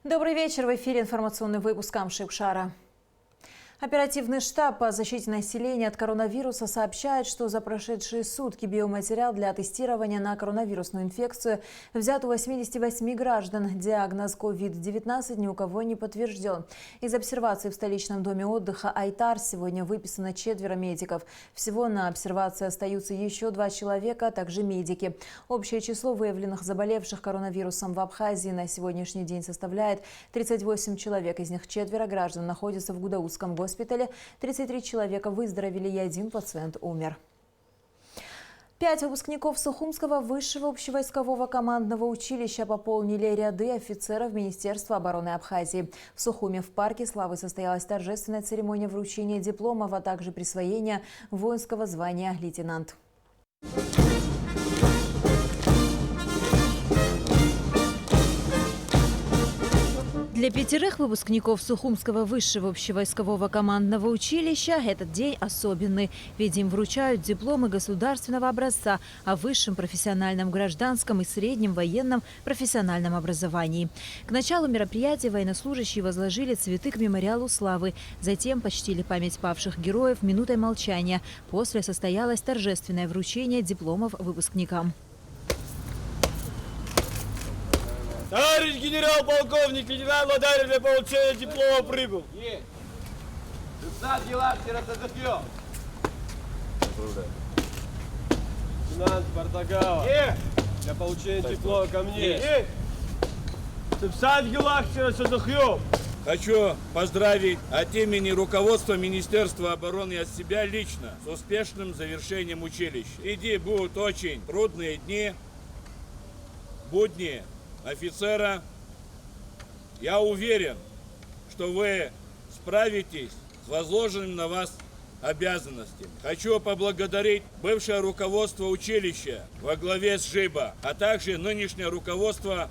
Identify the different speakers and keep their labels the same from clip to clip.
Speaker 1: Добрый вечер. В эфире информационный выпуск Амшикшара. Оперативный штаб по защите населения от коронавируса сообщает, что за прошедшие сутки биоматериал для тестирования на коронавирусную инфекцию взят у 88 граждан. Диагноз COVID-19 ни у кого не подтвержден. Из обсервации в столичном доме отдыха «Айтар» сегодня выписано 4 медиков. Всего на обсервации остаются еще 2 человека, а также медики. Общее число выявленных заболевших коронавирусом в Абхазии на сегодняшний день составляет 38 человек. Из них 4 граждан находятся в Гудаутском госпитале. 33 человека выздоровели и 1 пациент умер. 5 выпускников Сухумского высшего общевойскового командного училища пополнили ряды офицеров Министерства обороны Абхазии. В Сухуме в парке славы состоялась торжественная церемония вручения дипломов, а также присвоения воинского звания лейтенант. Для 5 выпускников Сухумского высшего общевойскового командного училища этот день особенный, ведь им вручают дипломы государственного образца о высшем профессиональном гражданском и среднем военном профессиональном образовании. К началу мероприятия военнослужащие возложили цветы к мемориалу славы, затем почтили память павших героев минутой молчания. После состоялось торжественное вручение дипломов выпускникам.
Speaker 2: Товарищ генерал-полковник, лейтенант Ладарев для получения диплома прибыл.
Speaker 3: Есть.
Speaker 2: Лейтенант Бартагава. Для получения диплома ко мне.
Speaker 4: Хочу поздравить от имени руководства Министерства обороны и от себя лично с успешным завершением училища. Впереди будут очень трудные дни, будни офицера. Я уверен, что вы справитесь с возложенными на вас обязанностями. Хочу поблагодарить бывшее руководство училища во главе с ЖИБа, а также нынешнее руководство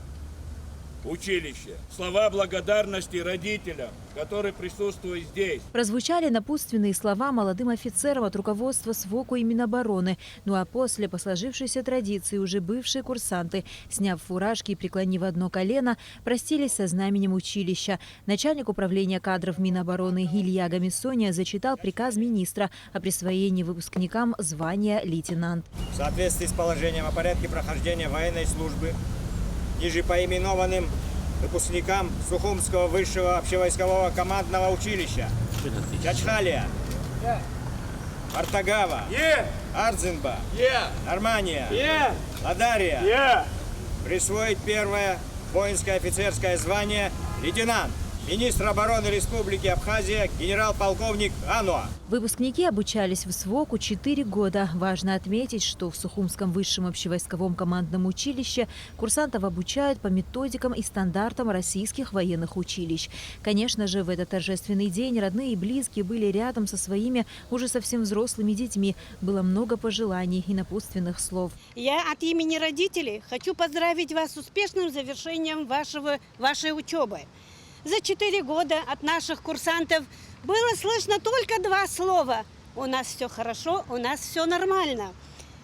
Speaker 4: училища. Слова благодарности родителям, которые присутствуют здесь.
Speaker 1: Прозвучали напутственные слова молодым офицерам от руководства СВОКу и Минобороны. Ну а после, по сложившейся традиции, уже бывшие курсанты, сняв фуражки и преклонив одно колено, простились со знаменем училища. Начальник управления кадров Минобороны Илья Гамисония зачитал приказ министра о присвоении выпускникам звания лейтенант.
Speaker 5: В соответствии с положением о порядке прохождения военной службы ниже поименованным выпускникам Сухумского высшего общевойскового командного училища Чачхалия, Артагава, Арзенба, Армания, Ладария присвоить первое воинское офицерское звание лейтенант. Министр обороны Республики Абхазия генерал-полковник Ануа.
Speaker 1: Выпускники обучались в СВОКу 4 года. Важно отметить, что в Сухумском высшем общевойсковом командном училище курсантов обучают по методикам и стандартам российских военных училищ. Конечно же, в этот торжественный день родные и близкие были рядом со своими уже совсем взрослыми детьми. Было много пожеланий и напутственных слов.
Speaker 6: Я от имени родителей хочу поздравить вас с успешным завершением вашей учебы. За 4 года от наших курсантов было слышно только 2 слова. У нас все хорошо, у нас все нормально.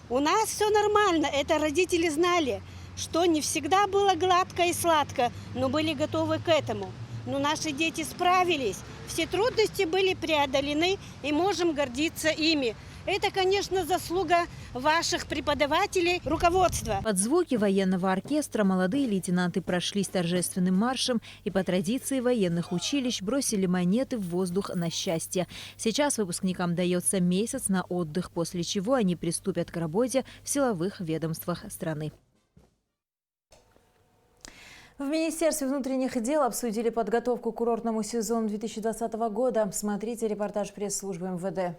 Speaker 6: У нас все нормально. Это родители знали, что не всегда было гладко и сладко, но были готовы к этому. Но наши дети справились, все трудности были преодолены и можем гордиться ими. Это, конечно, заслуга ваших преподавателей, руководства.
Speaker 1: Под звуки военного оркестра молодые лейтенанты прошлись торжественным маршем и по традиции военных училищ бросили монеты в воздух на счастье. Сейчас выпускникам дается месяц на отдых, после чего они приступят к работе в силовых ведомствах страны. В Министерстве внутренних дел обсудили подготовку к курортному сезону 2020 года. Смотрите репортаж пресс-службы МВД.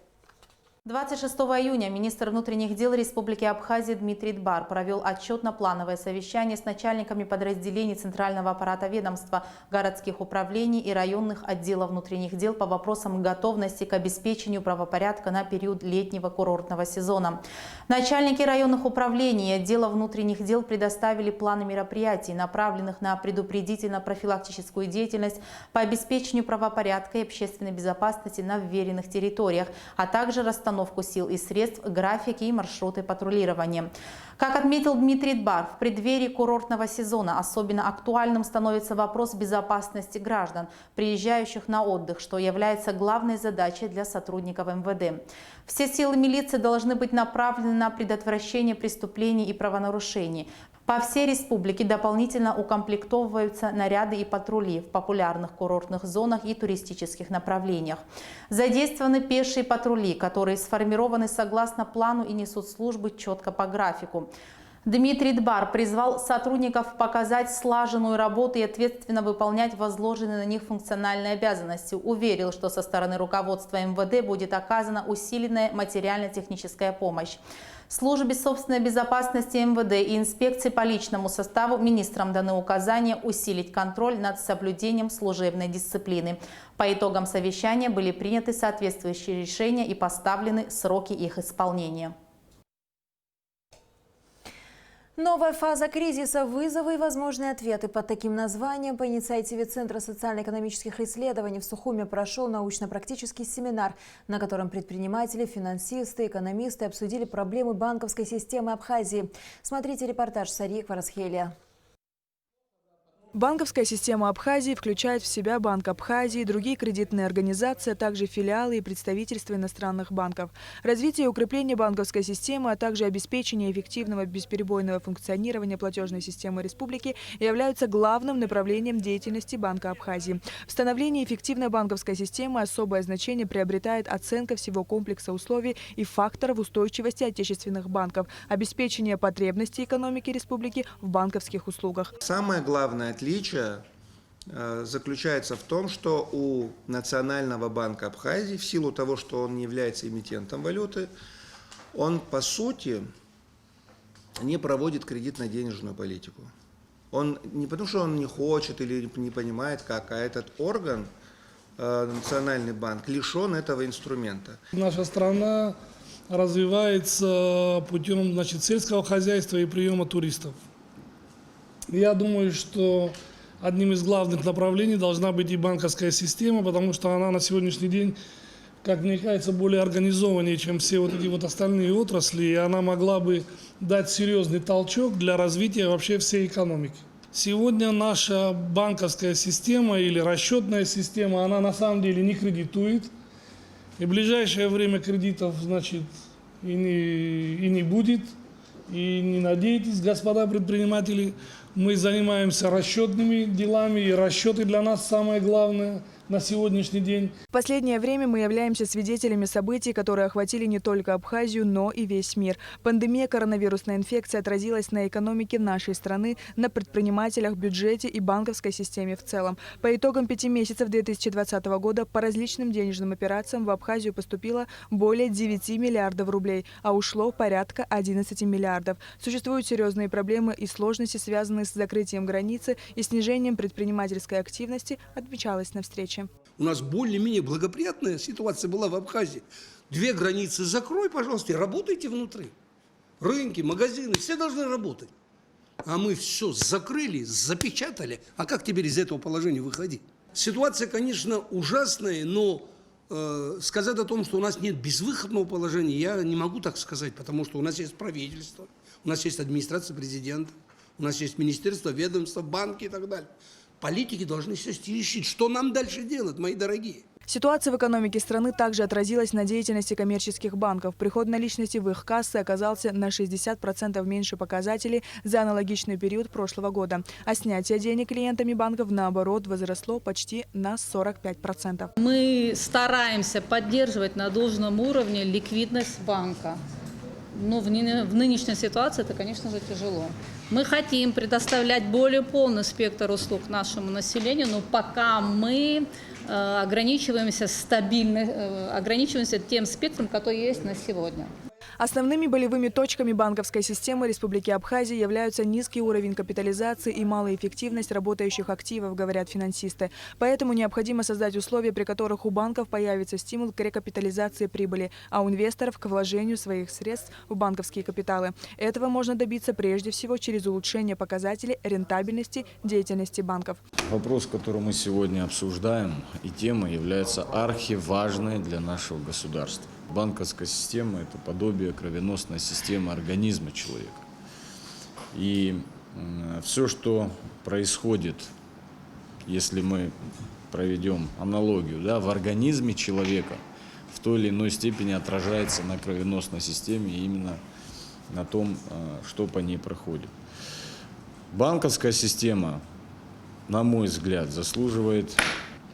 Speaker 7: 26 июня министр внутренних дел Республики Абхазия Дмитрий Дбар провел отчетно-плановое совещание с начальниками подразделений Центрального аппарата ведомства, городских управлений и районных отделов внутренних дел по вопросам готовности к обеспечению правопорядка на период летнего курортного сезона. Начальники районных управлений и отделов внутренних дел предоставили планы мероприятий, направленных на предупредительно-профилактическую деятельность по обеспечению правопорядка и общественной безопасности на вверенных территориях, а также расстановку расстановку сил и средств, графики и маршруты патрулирования. Как отметил Дмитрий Дбар, в преддверии курортного сезона особенно актуальным становится вопрос безопасности граждан, приезжающих на отдых, что является главной задачей для сотрудников МВД. Все силы милиции должны быть направлены на предотвращение преступлений и правонарушений. По всей республике дополнительно укомплектовываются наряды и патрули в популярных курортных зонах и туристических направлениях. Задействованы пешие патрули, которые сформированы согласно плану и несут службы четко по графику. Дмитрий Дбар призвал сотрудников показать слаженную работу и ответственно выполнять возложенные на них функциональные обязанности. Уверил, что со стороны руководства МВД будет оказана усиленная материально-техническая помощь. Службе собственной безопасности МВД и инспекции по личному составу министрам даны указания усилить контроль над соблюдением служебной дисциплины. По итогам совещания были приняты соответствующие решения и поставлены сроки их исполнения.
Speaker 1: Новая фаза кризиса, вызовы и возможные ответы. Под таким названием по инициативе Центра социально-экономических исследований в Сухуме прошел научно-практический семинар, на котором предприниматели, финансисты, экономисты обсудили проблемы банковской системы Абхазии. Смотрите репортаж Сарии Кварасхелия.
Speaker 3: Банковская система Абхазии включает в себя Банк Абхазии, другие кредитные организации, а также филиалы и представительства иностранных банков. Развитие и укрепление банковской системы, а также обеспечение эффективного бесперебойного функционирования платежной системы республики являются главным направлением деятельности Банка Абхазии. В становлении эффективной банковской системы особое значение приобретает оценка всего комплекса условий и факторов устойчивости отечественных банков, обеспечение потребностей экономики республики в банковских услугах.
Speaker 8: Самое главное отличие заключается в том, что у Национального банка Абхазии, в силу того, что он не является эмитентом валюты, он по сути не проводит кредитно-денежную политику. Он не потому, что он не хочет или не понимает как, а этот орган, Национальный банк, лишен этого инструмента.
Speaker 9: Наша страна развивается путем сельского хозяйства и приема туристов. Я думаю, что одним из главных направлений должна быть и банковская система, потому что она на сегодняшний день, как мне кажется, более организованнее, чем все вот эти вот остальные отрасли, и она могла бы дать серьезный толчок для развития вообще всей экономики. Сегодня наша банковская система или расчетная система, она на самом деле не кредитует, и в ближайшее время кредитов, и не будет. И не надейтесь, господа предприниматели, мы занимаемся расчетными делами, и расчеты для нас самое главное на сегодняшний день.
Speaker 3: В последнее время мы являемся свидетелями событий, которые охватили не только Абхазию, но и весь мир. Пандемия коронавирусной инфекции отразилась на экономике нашей страны, на предпринимателях, бюджете и банковской системе в целом. По итогам 5 месяцев 2020 года по различным денежным операциям в Абхазию поступило более 9 миллиардов рублей, а ушло порядка 11 миллиардов. Существуют серьезные проблемы и сложности, связанные с закрытием границы и снижением предпринимательской активности, отмечалось на встрече.
Speaker 10: У нас более-менее благоприятная ситуация была в Абхазии. 2 границы закрой, пожалуйста, и работайте внутри. Рынки, магазины, все должны работать. А мы все закрыли, запечатали. А как теперь из этого положения выходить? Ситуация, конечно, ужасная, но сказать о том, что у нас нет безвыходного положения, я не могу так сказать, потому что у нас есть правительство, у нас есть администрация президента, у нас есть министерство, ведомство, банки и так далее. Политики должны все решить, что нам дальше делать, мои дорогие.
Speaker 3: Ситуация в экономике страны также отразилась на деятельности коммерческих банков. Приход наличности в их кассы оказался на 60% меньше показателей за аналогичный период прошлого года. А снятие денег клиентами банков, наоборот, возросло почти на 45%.
Speaker 11: Мы стараемся поддерживать на должном уровне ликвидность банка. Но в нынешней ситуации это, конечно же, тяжело. Мы хотим предоставлять более полный спектр услуг нашему населению, но пока мы ограничиваемся тем спектром, который есть на сегодня.
Speaker 3: Основными болевыми точками банковской системы Республики Абхазия являются низкий уровень капитализации и малая эффективность работающих активов, говорят финансисты. Поэтому необходимо создать условия, при которых у банков появится стимул к рекапитализации прибыли, а у инвесторов к вложению своих средств в банковские капиталы. Этого можно добиться прежде всего через улучшение показателей рентабельности деятельности банков.
Speaker 12: Вопрос, который мы сегодня обсуждаем, и тема является архиважной для нашего государства. Банковская система – это подобие кровеносной системы организма человека. И все, что происходит, если мы проведем аналогию, да, в организме человека, в той или иной степени отражается на кровеносной системе и именно на том, что по ней проходит. Банковская система, на мой взгляд, заслуживает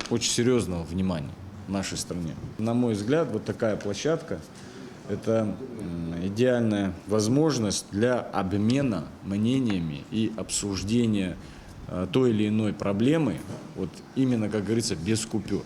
Speaker 12: очень серьезного внимания в нашей стране. На мой взгляд, вот такая площадка – это идеальная возможность для обмена мнениями и обсуждения той или иной проблемы, вот именно, как говорится, без купюр.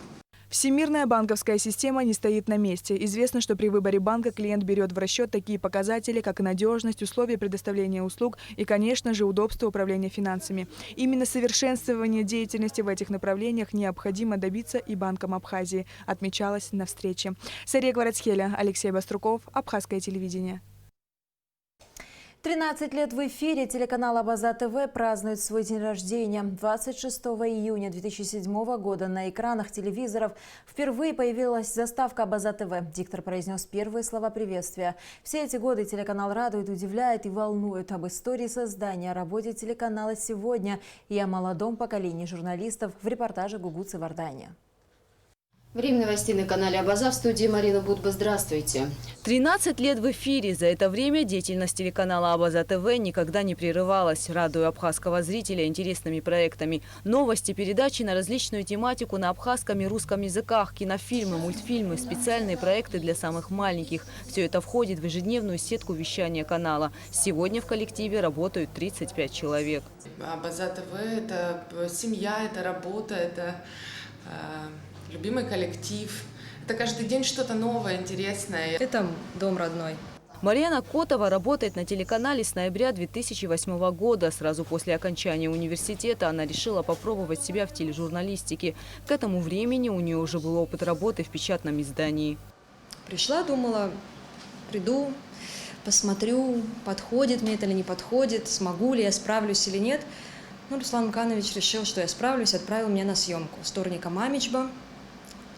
Speaker 3: Всемирная банковская система не стоит на месте. Известно, что при выборе банка клиент берет в расчет такие показатели, как надежность, условия предоставления услуг и, конечно же, удобство управления финансами. Именно совершенствование деятельности в этих направлениях необходимо добиться и Банком Абхазии, отмечалось на встрече. Сария Кварацхеля, Алексей Баструков, Абхазское телевидение.
Speaker 1: 13 лет в эфире телеканал Абаза ТВ празднует свой день рождения. 26 июня 2007 года на экранах телевизоров впервые появилась заставка Абаза ТВ. Диктор произнес первые слова приветствия. Все эти годы телеканал радует, удивляет и волнует. Об истории создания, о работе телеканала сегодня и о молодом поколении журналистов в репортаже Гугуцы Вардания.
Speaker 13: Время новостей на канале Абаза, в студии Марина Будба. Здравствуйте.
Speaker 14: 13 лет в эфире. За это время деятельность телеканала Абаза ТВ никогда не прерывалась, радуя абхазского зрителя интересными проектами. Новости, передачи на различную тематику на абхазском и русском языках, кинофильмы, мультфильмы, специальные проекты для самых маленьких. Все это входит в ежедневную сетку вещания канала. Сегодня в коллективе работают 35 человек.
Speaker 15: Абаза ТВ – это семья, это работа, это любимый коллектив. Это каждый день что-то новое, интересное.
Speaker 16: Это дом родной.
Speaker 14: Марьяна Котова работает на телеканале с ноября 2008 года. Сразу после окончания университета она решила попробовать себя в тележурналистике. К этому времени у нее уже был опыт работы в печатном издании.
Speaker 16: Пришла, думала, приду, посмотрю, подходит мне это или не подходит, смогу ли я, справлюсь или нет. Но Руслан Мканович решил, что я справлюсь, отправил меня на съемку. Вторника Мамичба.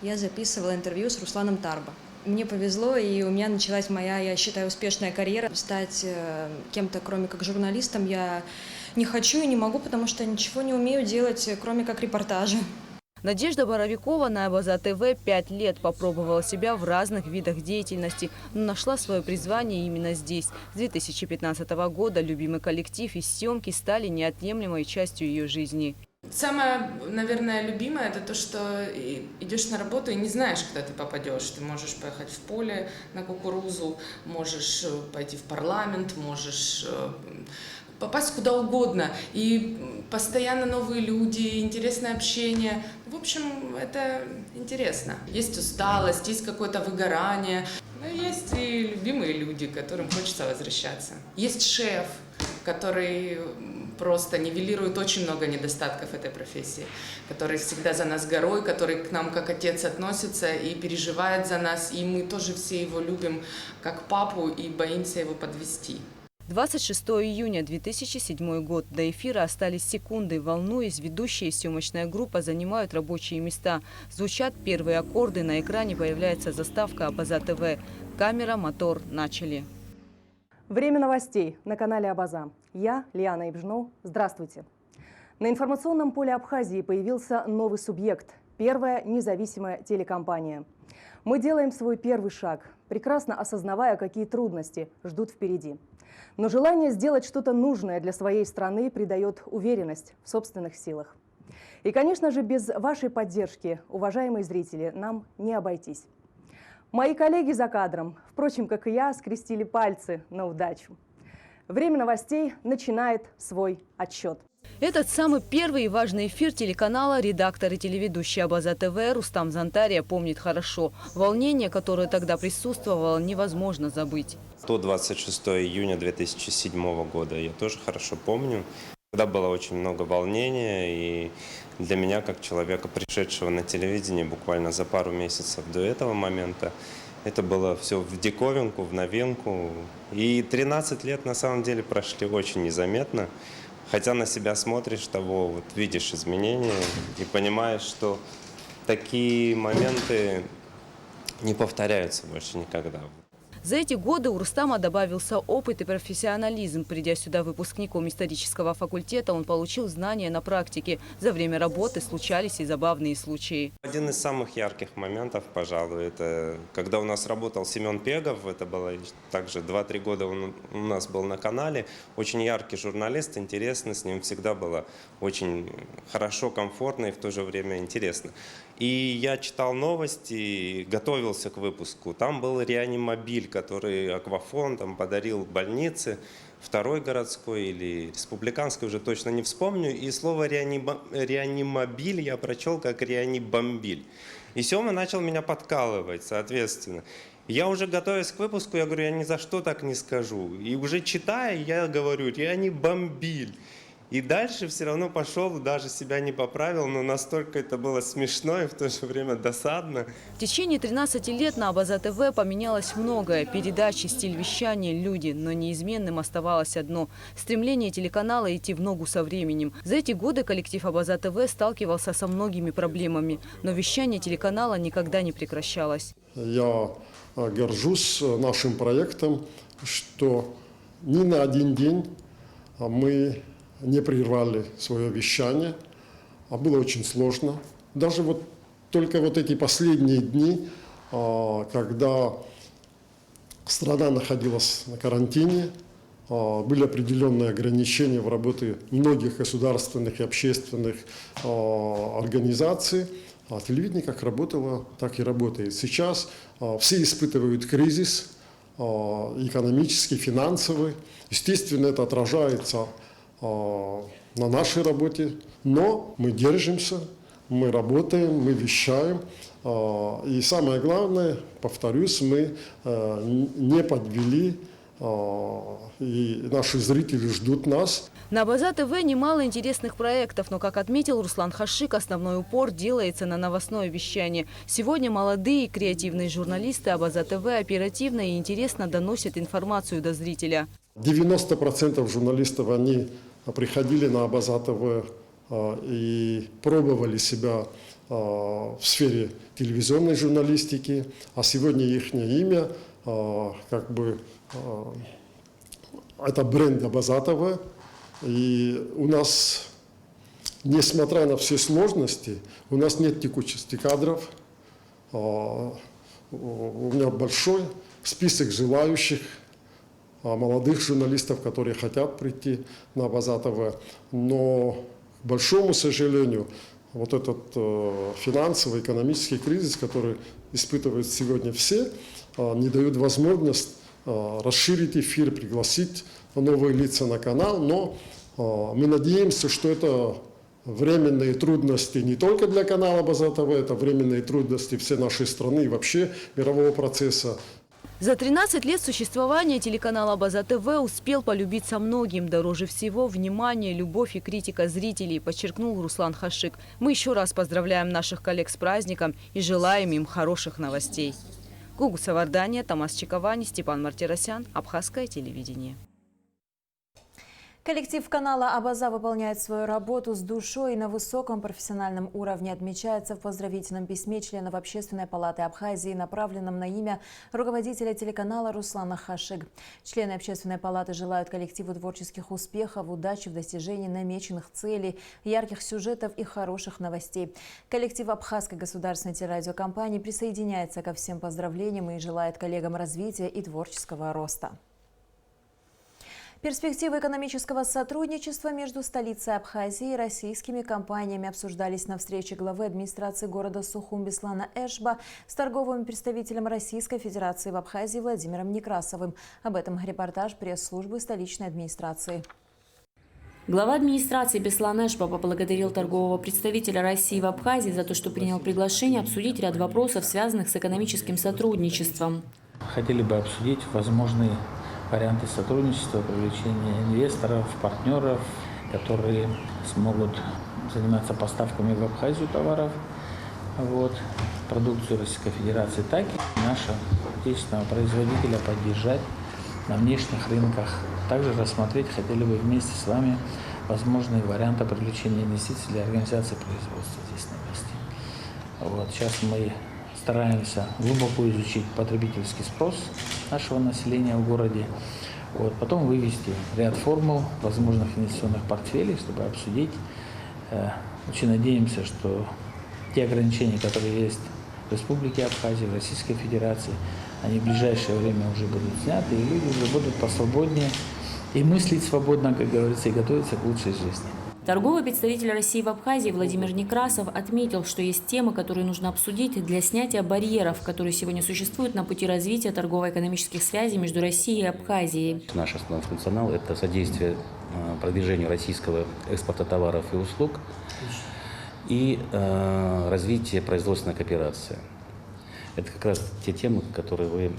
Speaker 16: Я записывала интервью с Русланом Тарба. Мне повезло, и у меня началась моя, я считаю, успешная карьера. Стать кем-то, кроме как журналистом, я не хочу и не могу, потому что ничего не умею делать, кроме как репортажи.
Speaker 14: Надежда Боровикова на Абаза ТВ 5 лет попробовала себя в разных видах деятельности, но нашла свое призвание именно здесь. С 2015 года любимый коллектив и съемки стали неотъемлемой частью ее жизни.
Speaker 15: Самое, наверное, любимое – это то, что идешь на работу и не знаешь, куда ты попадешь. Ты можешь поехать в поле на кукурузу, можешь пойти в парламент, можешь попасть куда угодно. И постоянно новые люди, интересное общение. В общем, это интересно. Есть усталость, есть какое-то выгорание. Но есть и любимые люди, к которым хочется возвращаться. Есть шеф, который просто нивелирует очень много недостатков этой профессии, который всегда за нас горой, который к нам как отец относится и переживает за нас. И мы тоже все его любим как папу и боимся его подвести.
Speaker 14: 26 июня 2007 год. До эфира остались секунды. Волнуясь, ведущая и съемочная группа занимают рабочие места. Звучат первые аккорды, на экране появляется заставка Абаза ТВ. Камера, мотор, начали.
Speaker 17: Время новостей на канале Абаза. Я, Лиана Ибжно. Здравствуйте. На информационном поле Абхазии появился новый субъект – первая независимая телекомпания. Мы делаем свой первый шаг, прекрасно осознавая, какие трудности ждут впереди. Но желание сделать что-то нужное для своей страны придает уверенность в собственных силах. И, конечно же, без вашей поддержки, уважаемые зрители, нам не обойтись. Мои коллеги за кадром, впрочем, как и я, скрестили пальцы на удачу. Время новостей начинает свой отсчет.
Speaker 14: Этот самый первый и важный эфир телеканала редактор и телеведущий Абаза ТВ Рустам Зантария помнит хорошо. Волнение, которое тогда присутствовало, невозможно забыть.
Speaker 18: 26 июня 2007 года я тоже хорошо помню. Тогда было очень много волнения, и для меня, как человека, пришедшего на телевидение буквально за пару месяцев до этого момента, это было все в диковинку, в новинку. И 13 лет на самом деле прошли очень незаметно. Хотя на себя смотришь, того вот видишь изменения и понимаешь, что такие моменты не повторяются больше никогда.
Speaker 14: За эти годы у Рустама добавился опыт и профессионализм. Придя сюда выпускником исторического факультета, он получил знания на практике. За время работы случались и забавные случаи.
Speaker 18: Один из самых ярких моментов, пожалуй, это когда у нас работал Семен Пегов. Это было также 2-3 года он у нас был на канале. Очень яркий журналист, интересно, с ним всегда было очень хорошо, комфортно и в то же время интересно. И я читал новости, готовился к выпуску. Там был реанимобиль, который Аквафон подарил больнице, второй городской или республиканской, уже точно не вспомню. И слово реанимобиль я прочел как реанимбомбиль. И Сема начал меня подкалывать, соответственно. Я уже готовясь к выпуску, я говорю, я ни за что так не скажу. И уже читая, я говорю, реанимбомбиль. И дальше все равно пошел, даже себя не поправил, но настолько это было смешно и в то же время досадно.
Speaker 14: В течение 13 лет на Абаза ТВ поменялось многое. Передачи, стиль вещания, люди. Но неизменным оставалось одно – стремление телеканала идти в ногу со временем. За эти годы коллектив Абаза ТВ сталкивался со многими проблемами. Но вещание телеканала никогда не прекращалось.
Speaker 19: Я горжусь нашим проектом, что ни на один день мы не прервали свое вещание, а было очень сложно. Даже только эти последние дни, когда страна находилась на карантине, были определенные ограничения в работе многих государственных и общественных организаций, а телевидение как работало, так и работает. Сейчас все испытывают кризис экономический, финансовый. Естественно, это отражается на нашей работе, но мы держимся, мы работаем, мы вещаем. И самое главное, повторюсь, мы не подвели, и наши зрители ждут нас.
Speaker 14: На Абаза ТВ немало интересных проектов, но, как отметил Руслан Хашик, основной упор делается на новостное вещание. Сегодня молодые и креативные журналисты Абаза ТВ оперативно и интересно доносят информацию до зрителя.
Speaker 19: 90% журналистов, они приходили на Абаза ТВ и пробовали себя в сфере телевизионной журналистики, а сегодня их имя, это бренд Абаза ТВ. И у нас, несмотря на все сложности, у нас нет текучести кадров. У меня большой список желающих молодых журналистов, которые хотят прийти на Абаза ТВ. Но, к большому сожалению, этот финансовый, экономический кризис, который испытывают сегодня все, не дают возможность расширить эфир, пригласить новые лица на канал. Но мы надеемся, что это временные трудности не только для канала Абаза ТВ, это временные трудности всей нашей страны и вообще мирового процесса.
Speaker 14: За 13 лет существования телеканал Абаза ТВ успел полюбиться многим. Дороже всего внимание, любовь и критика зрителей, подчеркнул Руслан Хашик. Мы еще раз поздравляем наших коллег с праздником и желаем им хороших новостей. Гугу Савардания, Тамас Чиковани, Степан Мартиросян, Абхазское телевидение.
Speaker 1: Коллектив канала Абаза выполняет свою работу с душой и на высоком профессиональном уровне, отмечается в поздравительном письме членов Общественной палаты Абхазии, направленном на имя руководителя телеканала Руслана Хашик. Члены Общественной палаты желают коллективу творческих успехов, удачи в достижении намеченных целей, ярких сюжетов и хороших новостей. Коллектив Абхазской государственной телерадиокомпании присоединяется ко всем поздравлениям и желает коллегам развития и творческого роста. Перспективы экономического сотрудничества между столицей Абхазии и российскими компаниями обсуждались на встрече главы администрации города Сухум Беслана Эшба с торговым представителем Российской Федерации в Абхазии Владимиром Некрасовым. Об этом репортаж пресс-службы столичной администрации.
Speaker 20: Глава администрации Беслан Эшба поблагодарил торгового представителя России в Абхазии за то, что принял приглашение обсудить ряд вопросов, связанных с экономическим сотрудничеством.
Speaker 21: Хотели бы обсудить возможные варианты сотрудничества, привлечения инвесторов, партнеров, которые смогут заниматься поставками в Абхазию товаров, продукцию Российской Федерации, так и нашего отечественного производителя поддержать на внешних рынках. Также рассмотреть хотели бы вместе с вами возможные варианты привлечения инвестиций для организации производства здесь на месте. Сейчас мы стараемся глубоко изучить потребительский спрос нашего населения в городе. Вот. Потом вывести ряд формул возможных инвестиционных портфелей, чтобы обсудить. Очень надеемся, что те ограничения, которые есть в Республике Абхазия, в Российской Федерации, они в ближайшее время уже будут сняты, и люди уже будут посвободнее и мыслить свободно, как говорится, и готовиться к лучшей жизни.
Speaker 20: Торговый представитель России в Абхазии Владимир Некрасов отметил, что есть темы, которые нужно обсудить для снятия барьеров, которые сегодня существуют на пути развития торгово-экономических связей между Россией и Абхазией.
Speaker 2: Наш основной функционал – это содействие продвижению российского экспорта товаров и услуг и развитие производственной кооперации. Это как раз те темы, которые вы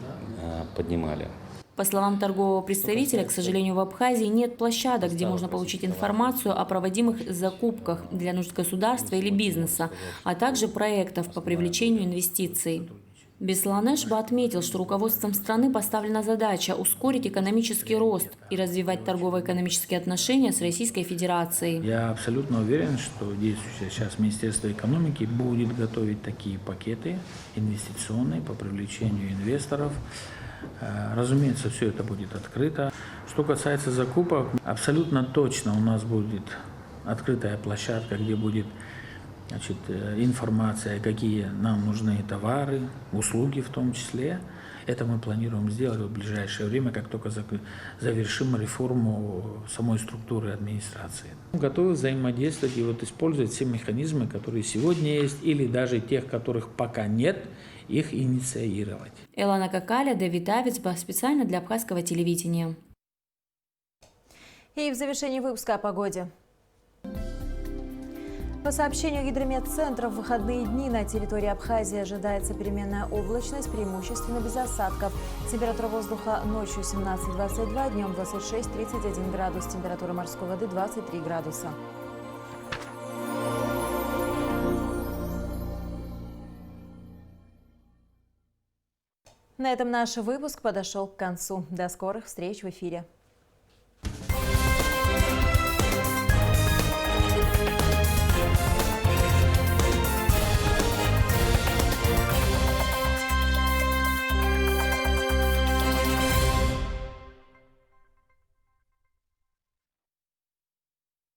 Speaker 2: поднимали.
Speaker 20: По словам торгового представителя, к сожалению, в Абхазии нет площадок, где можно получить информацию о проводимых закупках для нужд государства или бизнеса, а также проектов по привлечению инвестиций. Беслан Эшба отметил, что руководством страны поставлена задача ускорить экономический рост и развивать торгово-экономические отношения с Российской Федерацией.
Speaker 21: Я абсолютно уверен, что действующее сейчас Министерство экономики будет готовить такие пакеты инвестиционные по привлечению инвесторов. Разумеется, все это будет открыто. Что касается закупок, абсолютно точно у нас будет открытая площадка, где будет информация, какие нам нужны товары, услуги в том числе. Это мы планируем сделать в ближайшее время, как только завершим реформу самой структуры администрации. Готовы взаимодействовать и использовать все механизмы, которые сегодня есть, или даже тех, которых пока нет, их инициировать.
Speaker 20: Элана Какаля, Давид Авицба, специально для абхазского телевидения.
Speaker 1: И в завершении выпуска о погоде. По сообщению Гидрометцентра, в выходные дни на территории Абхазии ожидается переменная облачность, преимущественно без осадков. Температура воздуха ночью 17-22, днем 26-31 градус. Температура морской воды 23 градуса. На этом наш выпуск подошел к концу. До скорых встреч в эфире.